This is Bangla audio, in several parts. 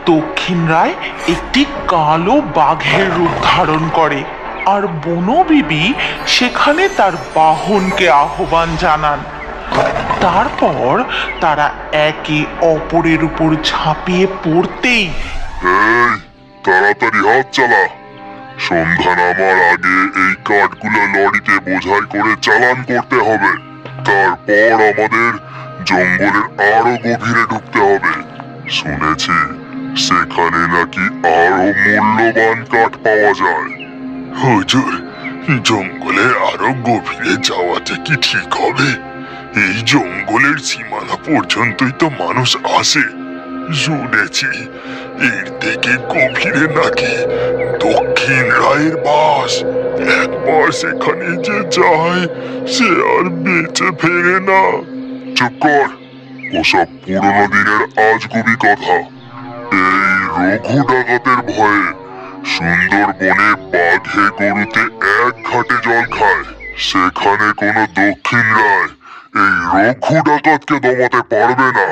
দক্ষিণ রায় একটি কালো বাঘের রূপ ধারণ করে, আর বনবিবি সেখানে তার বাহনকে আহ্বান জানান। তারপর তারা একে অপরের উপর ঝাঁপিয়ে পড়তেই, এই তাড়াতাড়ি হাত চালা, সন্ধ্যা নামার আগে এই কাঠগুলো লরিতে বোঝাই করে চালান করতে হবে। তারপর আমাদের জঙ্গলের আরো গভীরে ঢুকতে হবে। শুনেছি সেখানে নাকি আরো মূল্যবান কাঠ পাওয়া যায়। হুজুর, জঙ্গলে আরো গভীরে যাওয়াটা কি ঠিক হবে? এই জঙ্গলের সীমানা পর্যন্তই তো মানুষ আসে। শুনেছি এর থেকে গভীরে নাকি দক্ষিণ রায়ের বাস। একবার সেখানে যে যায় সে আর বেঁচে ফেরে না। চুপ কর, ওসব পুরনো দিনের আজগুবি কথা। এই রঘু ডাকাতের ভয়ে সুন্দরবনে বাঘে গরুতে এক ঘাটে জল খায়। সেখানে কোনো দক্ষিণ রায় এই রঘু ডাকাতকে দমাতে পারবে না।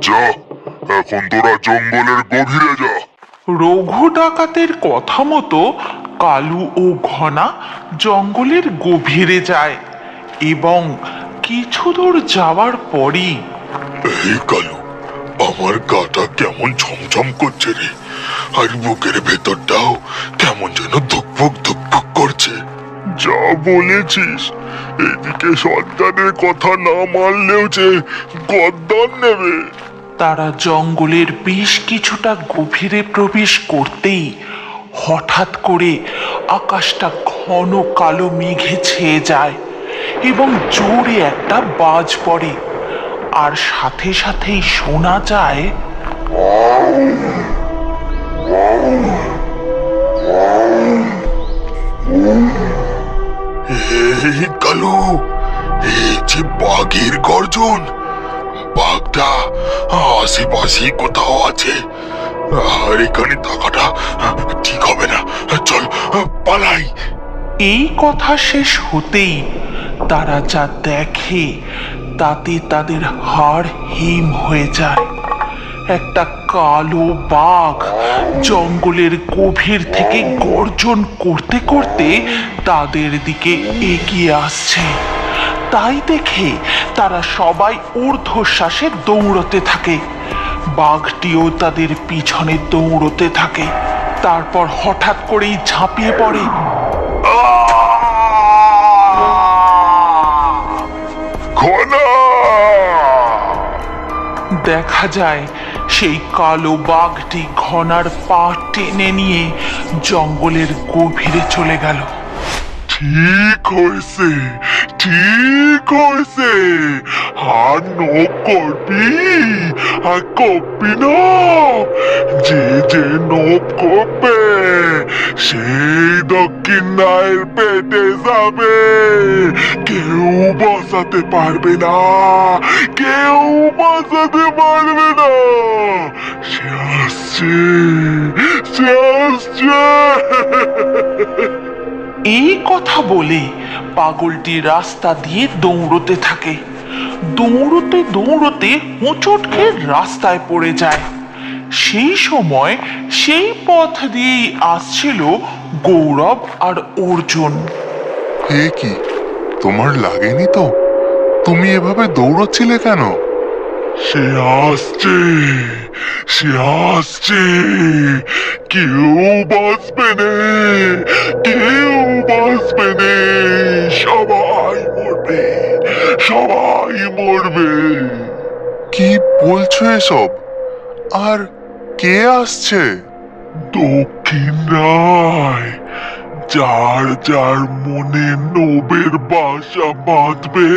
যা, এখন তোরা জঙ্গলের গভীরে যা। রঘু ডাকাতের কথা মতো কালু ও ঘনা জঙ্গলের গভীরে যায় এবং কিছু দূর যাওয়ার পরই, এই কালু, আমার গাটা কেমন ছমছম করছে রে, আর বুকের ভেতরটাও কেমন যেন ধুকপুক ধুকপুক করছে। যা বলেছিস, এদিকে সন্তানের কথা না মানলেও যে গদ্দান নেবে। তারা জঙ্গলের বেশ কিছুটা গভীরে প্রবেশ করতেই হঠাৎ করে আকাশটা ঘন কালো মেঘে ছেয়ে যায় এবং জোরে একটা বাজ পড়ে, আর সাথে সাথেই শোনা যায়, এই কালু, এই যে বাঘের গর্জন। বাঘটা আশেপাশে কোথাও আছে, আর এখানে থাকাটা ঠিক হবে না। চল পালাই। এই কথা শেষ হতেই তারা যা দেখে তাতে তাদের হাড় হিম হয়ে যায়। একটা কালো বাঘ জঙ্গলের গভীর থেকে গর্জন করতে করতে তাদের দিকে এগিয়ে আসছে। তাই দেখে তারা সবাই ঊর্ধ্বশ্বাসে দৌড়তে থাকে। বাঘটিও তাদের পিছনে দৌড়তে থাকে। তারপর হঠাৎ করেই ঝাঁপিয়ে পড়ে। ঘনা! দেখা যায় সেই কালো বাঘটি ঘনার পা টেনে নিয়ে জঙ্গলের গভীরে চলে গেল। ঠিক হয়েছে, ঠিক হয়েছে। আর নখ করবি, আর কপি না। যে যে নখ করবে সেই দক্ষিণ রায়ের পেটে যাবে। কেউ বাঁচাতে পারবে না, কেউ বাঁচাতে পারবে না। সে আসছে, সে আসছে। এই কথা বলে পাগলটি রাস্তা দিয়ে দৌড়তে থাকে। দৌড়তে দৌড়তে হোঁচট খেয়ে রাস্তায় পড়ে যায়। সেই সময় সেই পথ দিয়েই আসছিল গৌরব আর অর্জুন। এ কি, তোমার লাগেনি তো? তুমি এভাবে দৌড়চ্ছিলে কেন? সে আসছে, সে আসছে। কেউ বাঁচবে না, কেউ বাঁচবে না। সবাই মরবে, সবাই মরবে। কি বলছো এসব? আর কে আসছে? দক্ষিণ রায়। যার যার মনে নবের বাসা বাঁধবে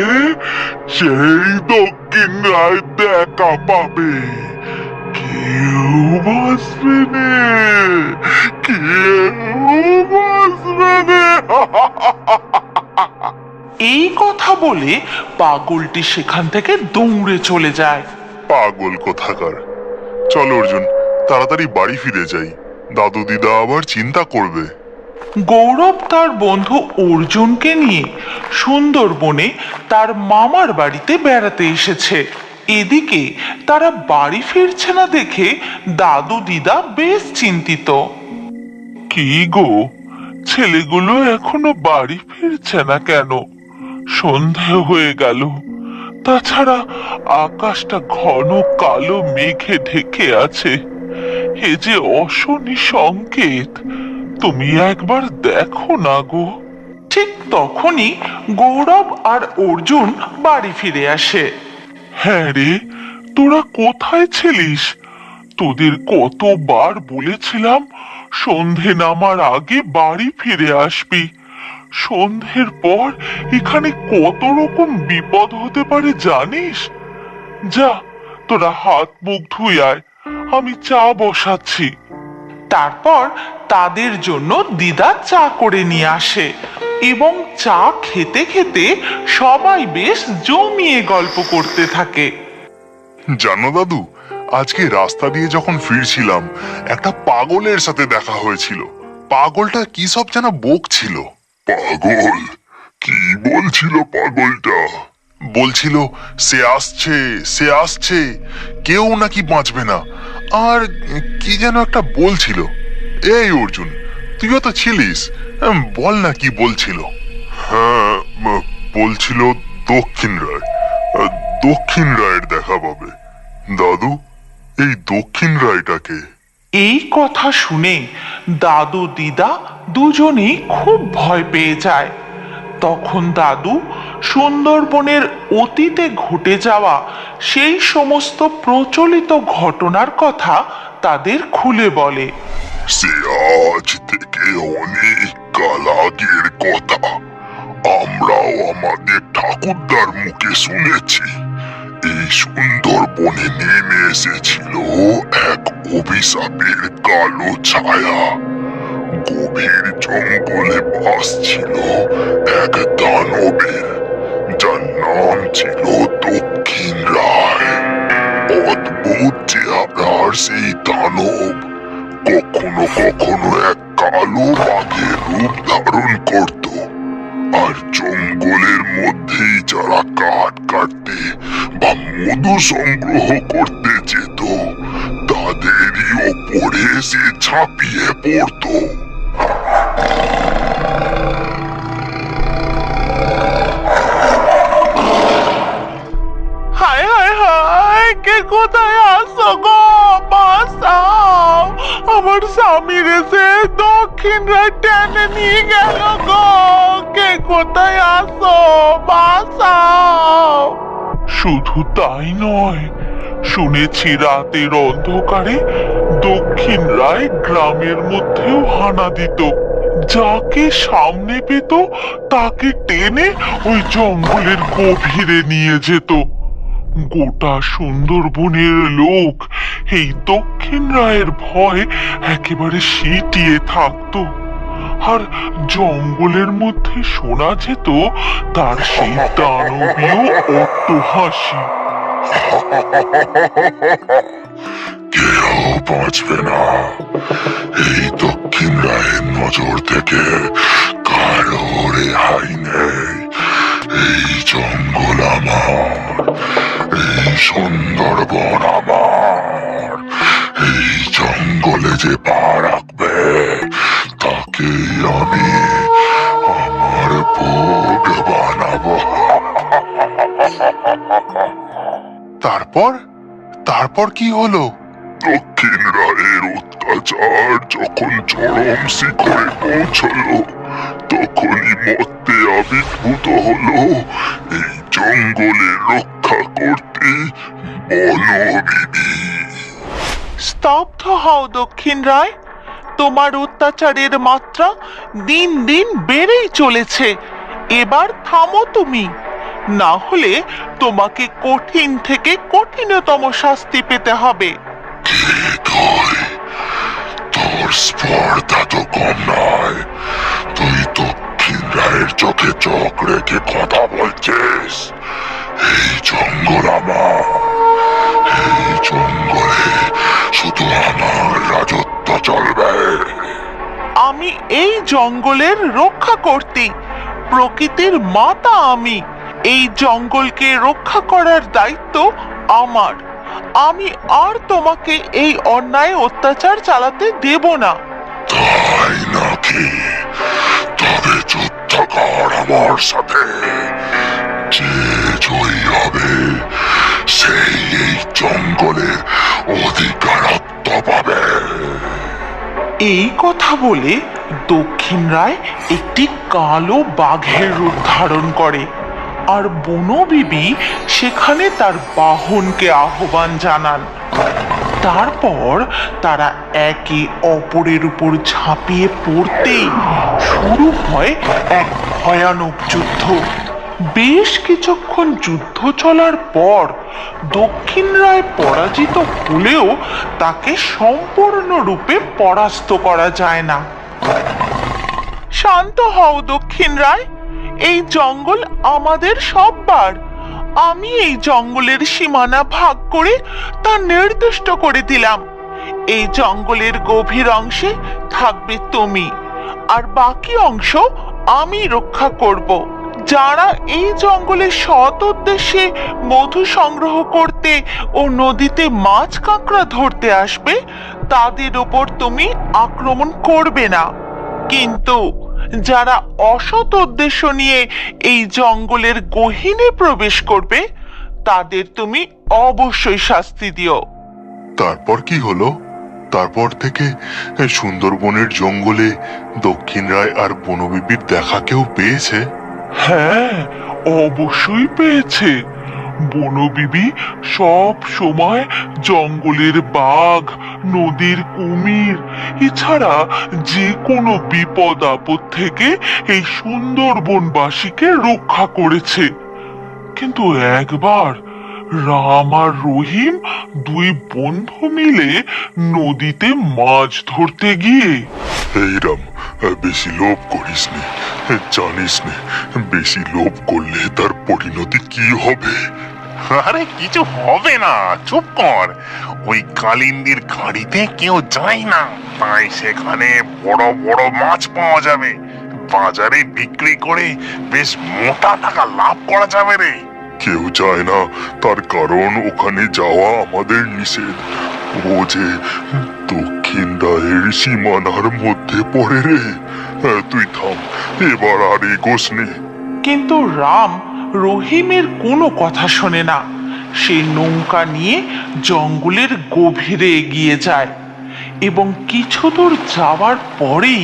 সেই দক্ষিণ রায় দেখা পাবে। কেউ বাঁচবে না, কেউ বাঁচবে না। এই কথা বলে পাগলটি সেখান থেকে দৌড়ে চলে যায়। পাগল কোথাকার। চল অর্জুন, তাড়াতাড়ি বাড়ি ফিরে যাই। দাদু দিদা আবার চিন্তা করবে। গৌরব তার বন্ধু অর্জুনকে নিয়ে সুন্দরবনে তার মামার বাড়িতে বেড়াতে এসেছে। এদিকে তারা বাড়ি ফিরছে না দেখে দাদু দিদা বেশ চিন্তিত। কি গো, ছেলেগুলো এখনো বাড়ি ফিরছে না কেন? সন্ধে হয়ে গেল, তাছাড়া আকাশটা ঘন কালো মেঘে ঢেকে আছে। এ যে অশনি সংকেত, তুমি একবার দেখো না গো। ঠিক তখনই গৌরব আর অর্জুন বাড়ি ফিরে আসে। হ্যাঁ রে, তোরা কোথায় ছিলিস? তোদের কতবার বলেছিলাম সন্ধে নামার আগে বাড়ি ফিরে আসবি। সন্ধ্যের পর এখানে কত রকম বিপদ হতে পারে জানিস? যা, তোরা হাত মুখ ধুই আয়, আমি চা বসাচ্ছি। তারপর তাদের জন্য দিদা চা করে নিয়ে আসে এবং চা খেতে খেতে সবাই বেশ জমিয়ে গল্প করতে থাকে। জানো দাদু, আজকে রাস্তা দিয়ে যখন ফিরছিলাম একটা পাগলের সাথে দেখা হয়েছিল। পাগলটা কি সব যেন বকছিল। পাগল? কি বলছিল পাগলটা? বলছিল সে আসছে, কেউ নাকি বাঁচবে না, আর কি যেন একটা বলছিল। এই অর্জুন, তুইও তো ছিলিস, বল না কি বলছিল। হ্যাঁ, বলছিল দক্ষিণ রায়ের দেখা পাবে। দাদু, এই দক্ষিণ রায়টাকে? এই কথা শুনে দাদু দিদা দুজনেই খুব ভয় পেয়ে যায়। তখন দাদু সুন্দরবনের অতীতে ঘটে যাওয়া সেই সমস্ত প্রচলিত ঘটনার কথা তাদের খুলে বলে। সে আজ থেকে অনেক কাল আগের কথা। আমরাও আমাদের ঠাকুরদার মুখে শুনেছি এই সুন্দরবনে নেমে এসেছিল এক অভিশাপের কালো ছায়া। গভীর জঙ্গলে বাস ছিল এক দানবের, যার নাম ছিল দক্ষিণ রায়। অদ্ভুত চেহারার সেই দানব কখনো কখনো এক কালো বাঘের রূপ ধারণ করত, আর জঙ্গলের মধ্যেই যারা কাঠ কাটতে বা মধু সংগ্রহ করতে যেত তাদেরই ওপরে সে ঝাঁপিয়ে পড়ত। হায় হায় হায়, কে কোথায় আসো গো, বাঁচাও! আমার স্বামীর এসে দক্ষিণ রায় টেনে নিয়ে গেল গো, কে কোথায় আসো, বাঁচাও! শুধু তাই নয়, শুনেছি রাতের অন্ধকারে দক্ষিণ রায় গ্রামের মধ্যেও হানা দিত। যাকে সামনে পেত তাকে টেনে ওই জঙ্গলের গভীরে নিয়ে যেত। গোটা সুন্দরবনের লোক এই দক্ষিণ রায়ের ভয় একেবারে সিটিয়ে থাকতো। আর জঙ্গলের মধ্যে শোনা যেত তার সেই দানবীয় অট্টহাসি। কেউ বাঁচবে না, এই দক্ষিণ রায়ের নজর থেকে কারো রেহাই নেই। এই জঙ্গল আমার, এই সুন্দরবন আমার। এই জঙ্গলে যে পা রাখবে তাকেই আমি আমার ভোগ বানাবো। তারপর কি হলো? দক্ষিণ রায়ের অত্যাচার যখন চরম শিখরে পৌঁছলো, তখনই মত্তে আবির্ভূত হলো এই জঙ্গলে রক্ষা করতে বনবিবি। স্তব্ধ হও দক্ষিণ রায়, তোমার অত্যাচারের মাত্রা দিন দিন বেড়েই চলেছে। এবার থামো তুমি, না হলে তোমাকে কঠিন থেকে কঠিনতম শাস্তি পেতে হবে। তোর স্পর্ধা তো কম নয়। তুই দক্ষিণ রায়ের চোখে চোখ রেখে কথা বলছিস। এই জঙ্গল আমার, এই জঙ্গলে শুধু আমার রাজত্ব চলবে। আমি এই জঙ্গলের রক্ষা করতে, প্রকৃতির মাতা আমি। এই জঙ্গলকে রক্ষা করার দায়িত্ব আমার। আমি আর তোমাকে এই অন্যায় অত্যাচার চালাতে দেব না। তাই নাকি? তবে যুদ্ধ কর আমার সাথে। যে জয়ী হবে সেই এই জঙ্গলের অধিকারত্ব পাবে। এই কথা বলে দক্ষিণ রায় একটি কালো বাঘের রূপ ধারণ করে, আর বনবিবি সেখানে তার বাহনকে আহ্বান জানান। তারপর তারা একে অপরের উপর ঝাঁপিয়ে পড়তেই শুরু হয় এক ভয়ানক যুদ্ধ। বেশ কিছুক্ষণ যুদ্ধ চলার পর দক্ষিণ রায় পরাজিত হলেও তাকে সম্পূর্ণরূপে পরাস্ত করা যায় না। শান্ত হও দক্ষিণ রায়, এই জঙ্গল আমাদের সববার। আমি এই জঙ্গলের সীমানা ভাগ করে তা নির্দিষ্ট করে দিলাম। এই জঙ্গলের গভীর অংশে থাকবে তুমি, আর বাকি অংশ আমি রক্ষা করব। যারা এই জঙ্গলে সৎ উদ্দেশ্যে মধু সংগ্রহ করতে ও নদীতে মাছ কাঁকড়া ধরতে আসবে তাদের উপর তুমি আক্রমণ করবে না, কিন্তু যারা অসৎ উদ্দেশ্য নিয়ে এই জঙ্গলের গহীনে প্রবেশ করবে তাদের তুমি অবশ্যই শাস্তি দিও। তারপর কি হলো? তারপর থেকে সুন্দরবনের জঙ্গলে দক্ষিণ রায় আর বনবিবির দেখা কেউ পেয়েছে? হ্যাঁ, অবশ্যই পেয়েছে। বনবিবি সব সময় জঙ্গলের বাঘ, নদীর কুমির এছাড়া যে কোনো বিপদ আপদ থেকে এই সুন্দরবনবাসীকে রক্ষা করেছে। কিন্তু একবার রাম আর রহিম দুই বন্ধু মিলে নদীতে মাছ ধরতে গিয়ে। এই রাম, বেশি লোভ করিস নে। জানিস নে বেশি লোভ করলে তার পরিণতি কি হবে। আরে কিছু হবে না, চুপ কর। ওই কালিন্দির খাঁড়িতে কেউ যায় না, তাই সেখানে বড় বড় মাছ পাওয়া যাবে। বাজারে বিক্রি করে বেশ মোটা টাকা লাভ করা যাবে রে। কেউ যায় না তার কারণ ওখানে যাওয়া আমাদের নিষেধ। ও যে দক্ষিণ রায়ের সীমানার মধ্যে পড়ে রে। তুই থাম, এবার আর এগোস নে। কিন্তু রাম রহিমের কোনো কথা শোনে না। সে নৌকা নিয়ে জঙ্গলের গভীরে এগিয়ে যায় এবং কিছু দূর যাওয়ার পরেই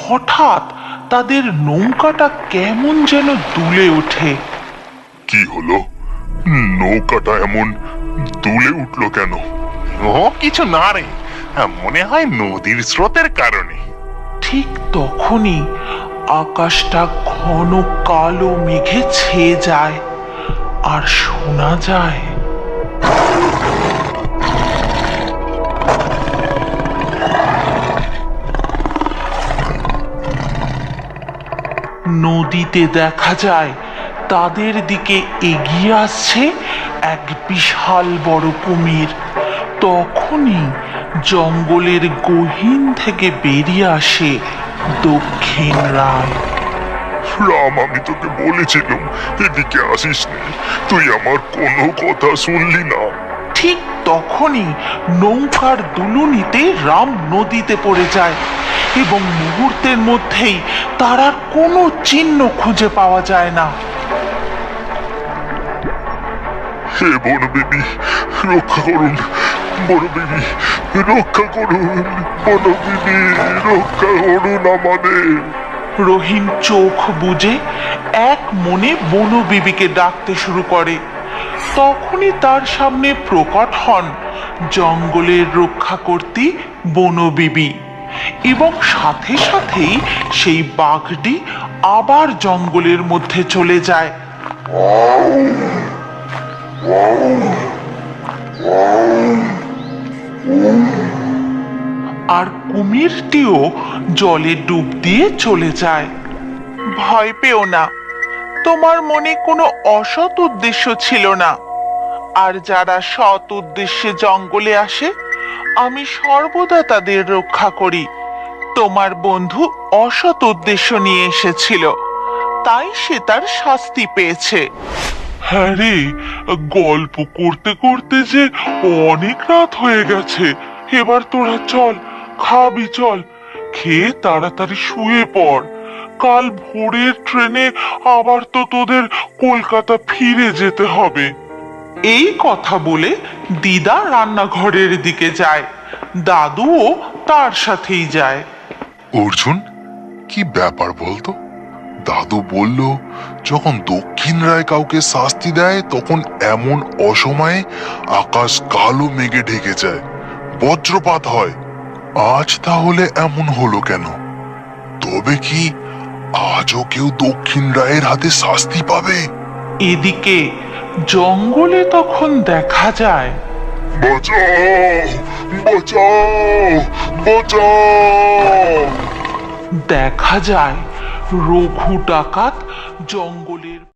হঠাৎ তাদের নৌকাটা কেমন যেন দুলে ওঠে। কি হলো? নৌকাটা এমন দুলে উঠলো কেন? ও কিছু না রে, মনে হয় নদীর স্রোতের কারণে। ঠিক তখনই আকাশটা ঘন কালো মেঘে ছেয়ে যায়, আর শোনা যায় নদীতে দেখা যায় তাদের দিকে এগিয়ে আসছে এক বিশাল বড় কুমির। তখনই জঙ্গলের গহীন থেকে বেরিয়ে আসে দক্ষিণ রায়। রাম, আমি তোকে বলেছিলাম এদিকে আসিস নে, তুই আমার কোনো কথা শুনলি না। ঠিক তখনই নৌকার দুলুনিতে রাম নদীতে পড়ে যায় এবং মুহূর্তের মধ্যেই তার আর কোনো চিহ্ন খুঁজে পাওয়া যায় না। হে বনবিবি, রক্ষা করুন। বনবিবি, রক্ষা করুন। বনবিবি, রক্ষা করুন আমাদের। রহিম চোখ বুজে এক মনে বনবিবিকে ডাকতে শুরু করে। তখনই তার সামনে প্রকট হন জঙ্গলের রক্ষাকর্ত্রী বনবিবি, এবং সাথে সাথেই সেই বাঘটি আবার জঙ্গলের মধ্যে চলে যায়। আর কুমিরটিও জলে ডুব দিয়ে চলে যায়। ভয় পেও না, তোমার মনে কোনো অসৎ উদ্দেশ্য ছিল না। আর যারা সৎ উদ্দেশ্যে জঙ্গলে আসে আমি সর্বদা তাদের রক্ষা করি। তোমার বন্ধু অসৎ উদ্দেশ্য নিয়ে এসেছিল, তাই সে তার শাস্তি পেয়েছে। হ্যাঁ রে, গল্প করতে করতে যে অনেক রাত হয়ে গেছে। এবার তোরা চল, খাবি চল, খেয়ে তাড়াতাড়ি শুয়ে পড়। কাল ভোরের ট্রেনে আবার তো তোদের কলকাতা ফিরে যেতে হবে। এই কথা বলে দিদা রান্নাঘরের দিকে যায়, দাদুও তার সাথেই যায়। অর্জুন, কি ব্যাপার বলতো? দাদু বলল যখন দক্ষিণ রায় কাউকে শাস্তি দেয় তখন এমন অসময়ে আকাশ কালো মেঘে ঢেকে যায়, বজ্রপাত হয়। আজ তাহলে এমন হলো কেন? তবে কি আজও কেউ দক্ষিণ রায়ের হাতে শাস্তি পাবে? এদিকে জঙ্গলে তখন দেখা যায় বাঁচাও, বাঁচাও, বাঁচাও! দেখা যায় রঘু ডাকাত জঙ্গলের